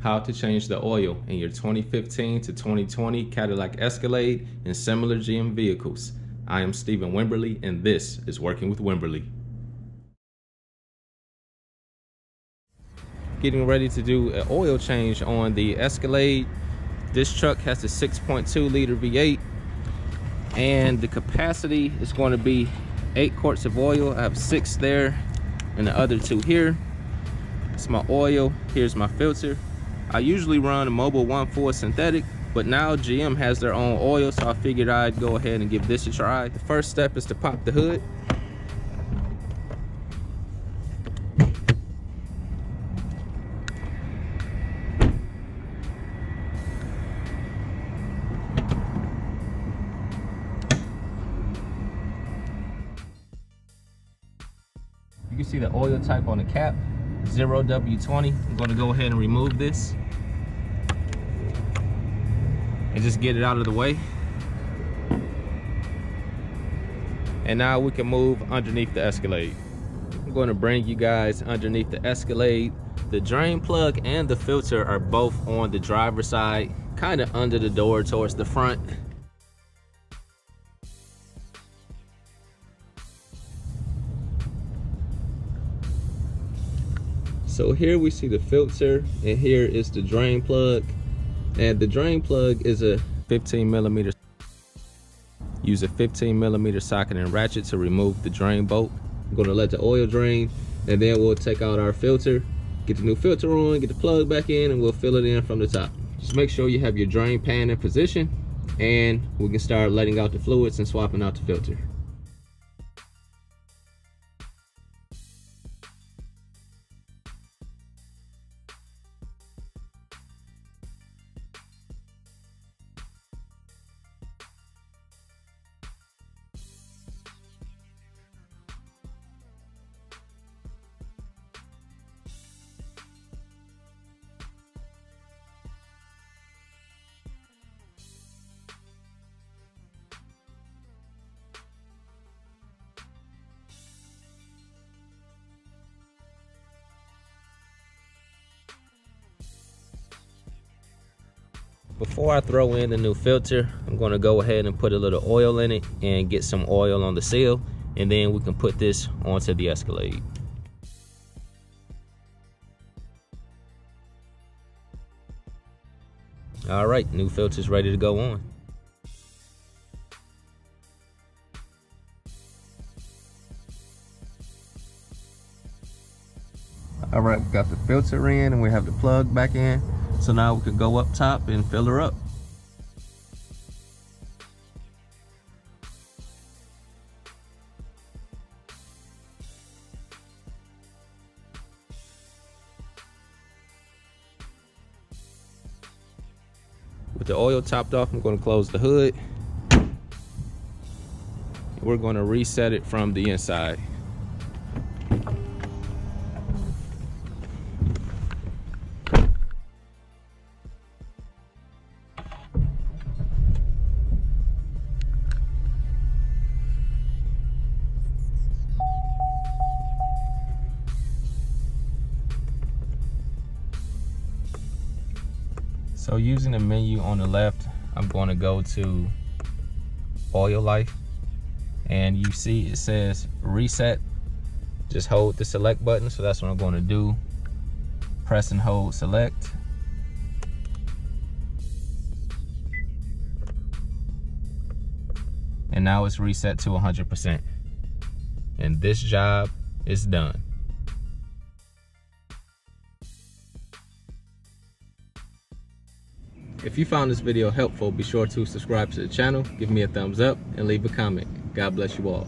how to change the oil in your 2015 to 2020 Cadillac Escalade and similar GM vehicles. I am Stephen Wimberley, and this is Working with Wimberley. Getting ready to do an oil change on the Escalade. This truck has a 6.2 liter V8, and the capacity is going to be 8 quarts of oil. I have 6 there and the other 2 here. It's my oil. Here's my filter. I usually run a Mobil 1.4 synthetic, but now GM has their own oil, so I figured I'd go ahead and give this a try. The first step is to pop the hood. You can see the oil type on the cap, 0W20. I'm going to go ahead and remove this and just get it out of the way. And now we can move underneath the Escalade. I'm going to bring you guys underneath the Escalade. The drain plug and the filter are both on the driver's side, kind of under the door towards the front. So here we see the filter, and here is the drain plug. And the drain plug is a 15mm. Use a 15mm socket and ratchet to remove the drain bolt. I'm gonna let the oil drain, and then we'll take out our filter, get the new filter on, get the plug back in, and we'll fill it in from the top. Just make sure you have your drain pan in position, and we can start letting out the fluids and swapping out the filter. Before I throw in the new filter, I'm going to go ahead and put a little oil in it and get some oil on the seal, and then we can put this onto the Escalade. All right, new filter's ready to go on. All right, we got the filter in and we have the plug back in. So now we can go up top and fill her up. With the oil topped off, I'm going to close the hood. We're going to reset it from the inside. So using the menu on the left, I'm going to go to oil life, and you see it says reset. Just hold the select button, so that's what I'm going to do. Press and hold select. And now it's reset to 100%. And this job is done. If you found this video helpful, be sure to subscribe to the channel, give me a thumbs up, and leave a comment. God bless you all.